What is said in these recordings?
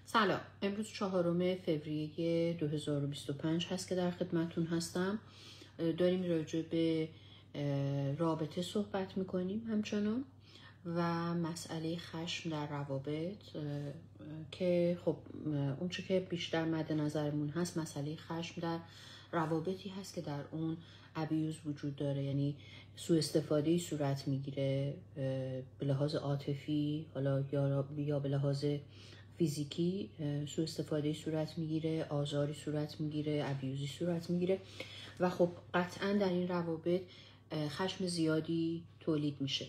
سلام، امروز 4 فوریه 2025 هست که در خدمتون هستم. داریم راجع به رابطه صحبت میکنیم همچنان و مسئله خشم در روابط که خب اون چه که بیشتر مد نظرمون هست مسئله خشم در روابطی هست که در اون ابیوز وجود داره، یعنی سوء استفاده صورت میگیره به لحاظ عاطفی حالا یا به لحاظ فیزیکی، سوء استفاده صورت میگیره، آزاری صورت میگیره، ابیوزی صورت میگیره و خب قطعا در این روابط خشم زیادی تولید میشه.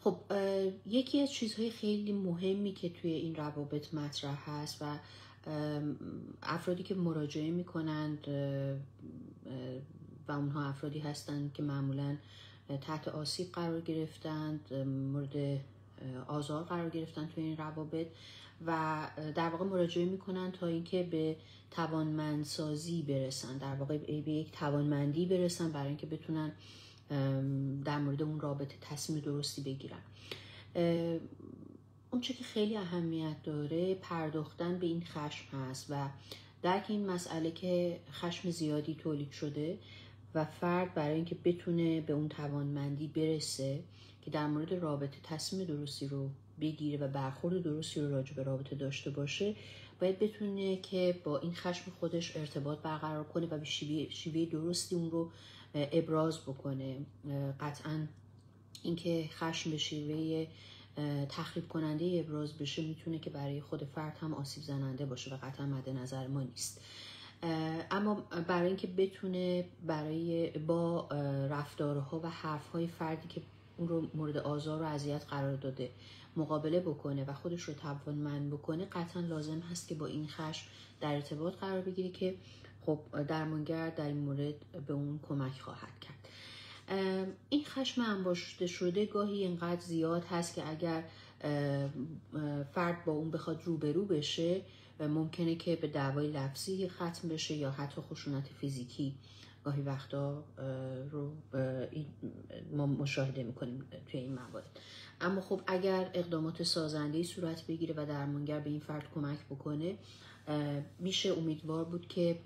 خب یکی از چیزهای خیلی مهمی که توی این روابط مطرح هست و افرادی که مراجعه میکنند و اونها افرادی هستند که معمولاً تحت آسیب قرار گرفتند، مورد آزار قرار گرفتن توی این روابط و در واقع مراجعه میکنن تا اینکه به توانمندسازی برسن، در واقع به یک توانمندی برسن برای اینکه بتونن در مورد اون رابطه تصمیم درستی بگیرن. اون چه که خیلی اهمیت داره پرداختن به این خشم هست و درک این مسئله که خشم زیادی تولید شده و فرد برای اینکه بتونه به اون توانمندی برسه که در مورد رابطه تصمیم درستی رو بگیره و برخورد درستی رو راجع به رابطه داشته باشه، باید بتونه که با این خشم خودش ارتباط برقرار کنه و به شیوه درستی اون رو ابراز بکنه. قطعاً اینکه خشم به شیوه تخریب کننده ابراز بشه میتونه که برای خود فرد هم آسیب زننده باشه و قطعا مد نظر ما نیست. اما برای اینکه بتونه با رفتارها و حرفهای فردی که اون رو مورد آزار و اذیت قرار داده مقابله بکنه و خودش رو توانمند بکنه، قطعا لازم هست که با این خشم در ارتباط قرار بگیره که خب درمانگر در این مورد به اون کمک خواهد کرد. این خشم انباشته شده گاهی اینقدر زیاد هست که اگر فرد با اون بخواد روبرو بشه ممکنه که به دعوای لفظی ختم بشه یا حتی خشونت فیزیکی گاهی وقتا رو ما مشاهده میکنیم توی این موارد. اما خب اگر اقدامات سازنده‌ای صورت بگیره و درمانگر به این فرد کمک بکنه، میشه امیدوار بود که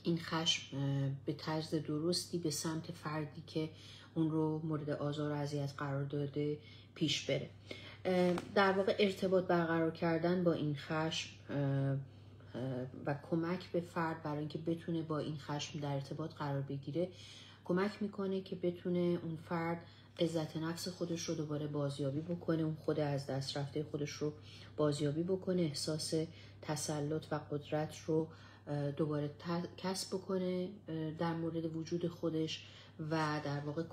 این خشم به طرز درستی به سمت فردی که اون رو مورد آزار و اذیت قرار داده پیش بره. در واقع ارتباط برقرار کردن با این خشم و کمک به فرد برای اینکه بتونه با این خشم در ارتباط قرار بگیره کمک میکنه که بتونه اون فرد عزت نفس خودش رو دوباره بازیابی بکنه، اون خود از دست رفته خودش رو بازیابی بکنه، احساس تسلط و قدرت رو دوباره کسب بکنه در مورد وجود خودش و در واقع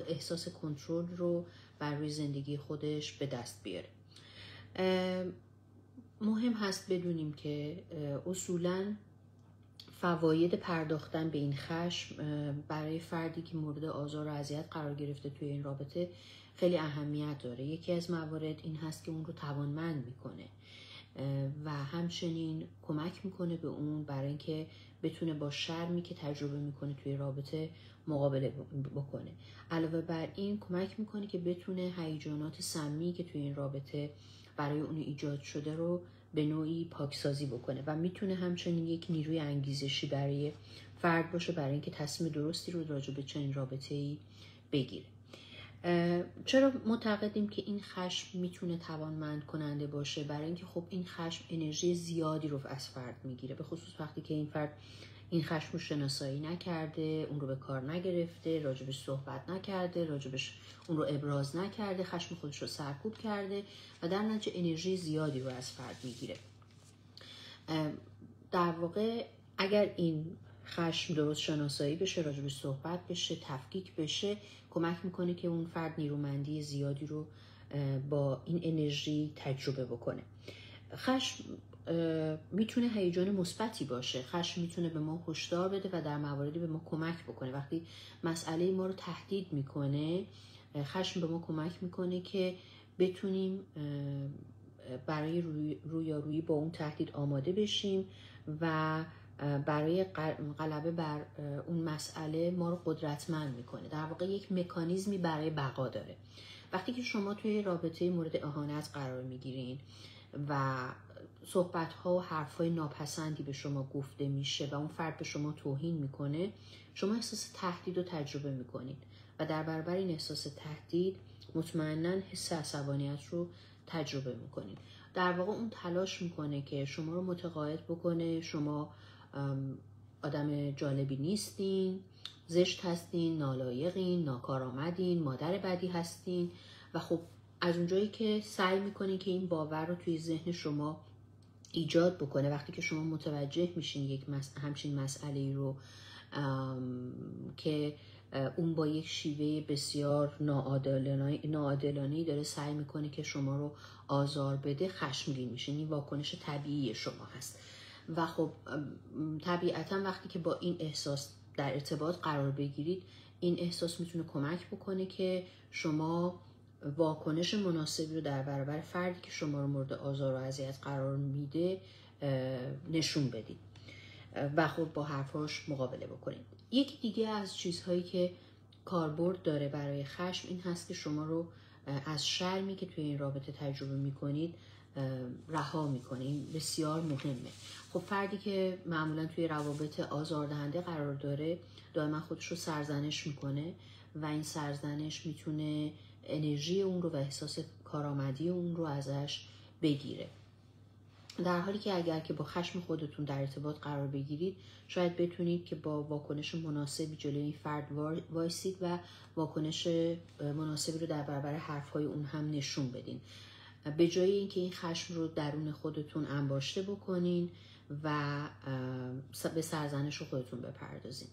احساس کنترل رو بر روی زندگی خودش به دست بیاره. مهم هست بدونیم که اصولاً فواید پرداختن به این خشم برای فردی که مورد آزار و اذیت قرار گرفته توی این رابطه خیلی اهمیت داره. یکی از موارد این هست که اون رو توانمند میکنه و همچنین کمک میکنه به اون برای اینکه بتونه با شرمی که تجربه میکنه توی رابطه مقابله بکنه. علاوه بر این کمک میکنه که بتونه هیجانات سمی که توی این رابطه برای اون ایجاد شده رو به نوعی پاکسازی بکنه و میتونه همچنین یک نیروی انگیزشی برای فرد باشه برای اینکه تصمیم درستی رو راجع به چنین رابطه‌ای بگیره. چرا معتقدیم که این خشم میتونه توانمند کننده باشه؟ برای اینکه خب این خشم انرژی زیادی رو از فرد میگیره، به خصوص وقتی که این فرد این خشم رو شناسایی نکرده، اون رو به کار نگرفته، راجبش صحبت نکرده، راجبش اون رو ابراز نکرده، خشم خودش رو سرکوب کرده و در نتیجه انرژی زیادی رو از فرد میگیره. در واقع اگر این خشم درست شناسایی بشه، راجبش صحبت بشه، تفکیک بشه، کمک میکنه که اون فرد نیرومندی زیادی رو با این انرژی تجربه بکنه. خشم میتونه هیجان مثبتی باشه. خشم میتونه به ما هشدار بده و در مواردی به ما کمک بکنه. وقتی مسئله ما رو تهدید میکنه، خشم به ما کمک میکنه که بتونیم برای رویارویی با اون تهدید آماده بشیم و برای غلبه بر اون مسئله ما رو قدرتمند میکنه. در واقع یک مکانیزمی برای بقا داره. وقتی که شما توی رابطه مورد اهانت قرار میگیرین و صحبت ها و حرف های ناپسندی به شما گفته میشه و اون فرد به شما توهین میکنه، شما احساس تهدید رو تجربه میکنید و در برابر این احساس تهدید مطمئناً حس عصبانیت رو تجربه میکنید. در واقع اون تلاش میکنه که شما رو متقاعد بکنه شما آدم جالبی نیستین، زشت هستین، نالایقین، ناکارآمدین، مادر بدی هستین و خب از اونجایی که سعی میکنین که این باور رو توی ذهن شما ایجاد بکنه، وقتی که شما متوجه میشین یک همچین مسئله‌ای رو که اون با یک شیوه بسیار ناعادلانه‌ای داره سعی میکنه که شما رو آزار بده، خشمگین میشین. این واکنش طبیعی شما هست و خب طبیعتا وقتی که با این احساس در ارتباط قرار بگیرید، این احساس میتونه کمک بکنه که شما واکنش مناسبی رو در برابر فردی که شما رو مورد آزار و اذیت قرار میده نشون بدید و خب با حرفاش مقابله بکنید. یکی دیگه از چیزهایی که کاربرد داره برای خشم این هست که شما رو از شرمی که توی این رابطه تجربه میکنید رها میکنه. این بسیار مهمه. خب فردی که معمولا توی روابط آزاردهنده قرار داره دائما خودش رو سرزنش میکنه و این سرزنش میتونه انرژی اون رو و احساس کارآمدی اون رو ازش بگیره، در حالی که اگر که با خشم خودتون در ارتباط قرار بگیرید شاید بتونید که با واکنش مناسبی جلوی این فرد وایسید و واکنش مناسبی رو در برابر حرفهای اون هم نشون بدین، به جای اینکه این خشم رو درون خودتون انباشته بکنین و به سرزنش خودتون بپردازین.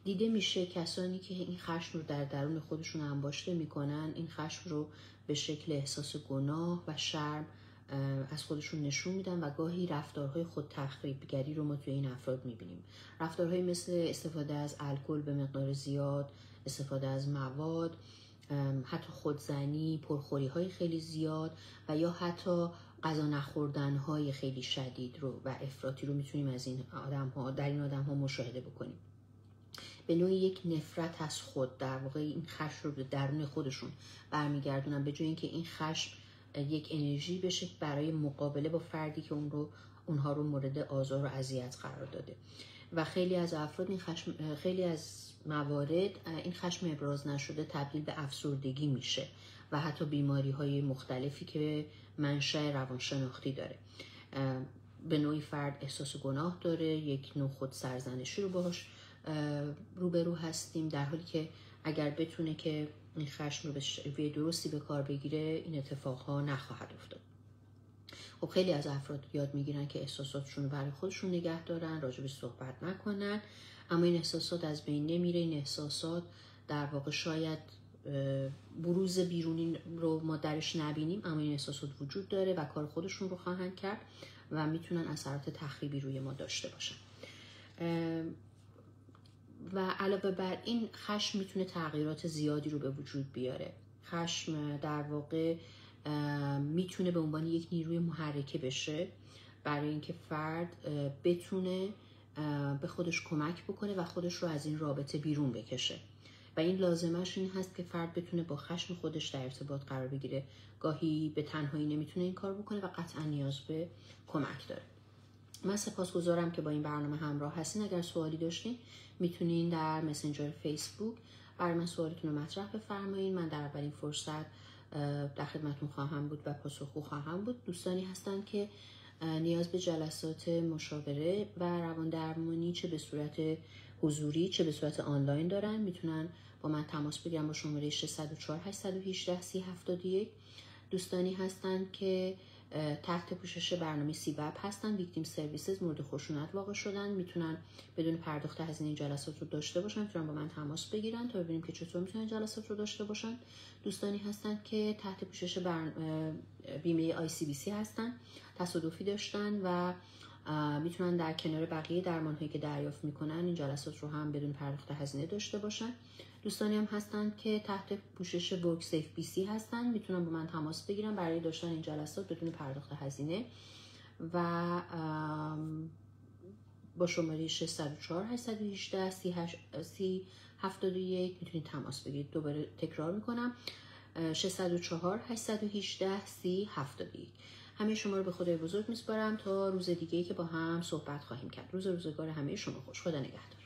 دیده میشه کسانی که این خشم رو در درون خودشون انباشته میکنن، این خشم رو به شکل احساس گناه و شرم از خودشون نشون میدن و گاهی رفتارهای خود تخریبگری رو ما توی این افراد میبینیم. رفتارهای مثل استفاده از الکل به مقدار زیاد، استفاده از مواد، حتی خودزنی، پرخوری های خیلی زیاد و یا حتی غذا نخوردن های خیلی شدید رو و افراطی رو میتونیم از این در این آدم ها مشاهده بکنیم. به نوعی یک نفرت از خود، در واقع این خشم رو به درون خودشون برمیگردونن، به جای اینکه این خشم یک انرژی بشه برای مقابله با فردی که اونها رو مورد آزار و اذیت قرار داده. و خیلی از افراد این خشم، خیلی از موارد این خشم ابراز نشده تبدیل به افسردگی میشه و حتی بیماری های مختلفی که منشأ روانشناختی داره. به نوعی فرد احساس گناه داره، یک نوع خود سرزنشی رو باهاش روبرو هستیم، در حالی که اگر بتونه که این خشم رو به شیوه درستی به کار بگیره این اتفاقها نخواهد افتاد. خب خیلی از افراد یاد میگیرن که احساساتشون رو برای خودشون نگه دارن، راجبش صحبت نکنن، اما این احساسات از بین نمیره. این احساسات در واقع شاید بروز بیرونی رو ما درش نبینیم، اما این احساسات وجود داره و کار خودشون رو خواهند کرد و میتونن اثرات تخریبی روی ما داشته باشن. و علاوه بر این خشم میتونه تغییرات زیادی رو به وجود بیاره. خشم در واقع میتونه به عنوان یک نیروی محرکه بشه برای اینکه فرد بتونه به خودش کمک بکنه و خودش رو از این رابطه بیرون بکشه و این لازمش این هست که فرد بتونه با خشم خودش در ارتباط قرار بگیره. گاهی به تنهایی نمیتونه این کار بکنه و قطعا نیاز به کمک داره. من سپاسگزارم که با این برنامه همراه هستین. اگر سوالی داشتین میتونین در مسنجر فیسبوک برای من سوالتون رو مطرح بفرمایین. من در اولین فرصت در خدمتتون خواهم بود و پاسخگو خواهم بود. دوستانی هستن که نیاز به جلسات مشاوره و روان درمانی چه به صورت حضوری چه به صورت آنلاین دارن، میتونن با من تماس بگیرن با شماره 604 818 3071. دوستانی هستن که تحت پوشش برنامه سیبپ هستن، ویکتیم سرویسز، مورد خشونت واقع شدن، میتونن بدون پرداخت هزینه این جلسات رو داشته باشن، میتونن با من تماس بگیرن تا ببینیم که چطور میتونن جلسات رو داشته باشن. دوستانی هستن که تحت پوشش بیمه ICBC هستن، تصادفی داشتن و میتونن در کنار بقیه درمان‌هایی که دریافت میکنن این جلسات رو هم بدون پرداخت هزینه داشته باشن. دوستانی هم هستن که تحت پوشش ورک سیف BC هستن، میتونن با من تماس بگیرن برای داشتن این جلسات بدون پرداخت هزینه و با شماره 604 818 3071 میتونید تماس بگیرید. دوباره تکرار میکنم 604 818 3071. همه شما رو به خدای بزرگ میسپارم تا روز دیگه‌ای که با هم صحبت خواهیم کرد. روزگار همه شما خوش. خدا نگهدار.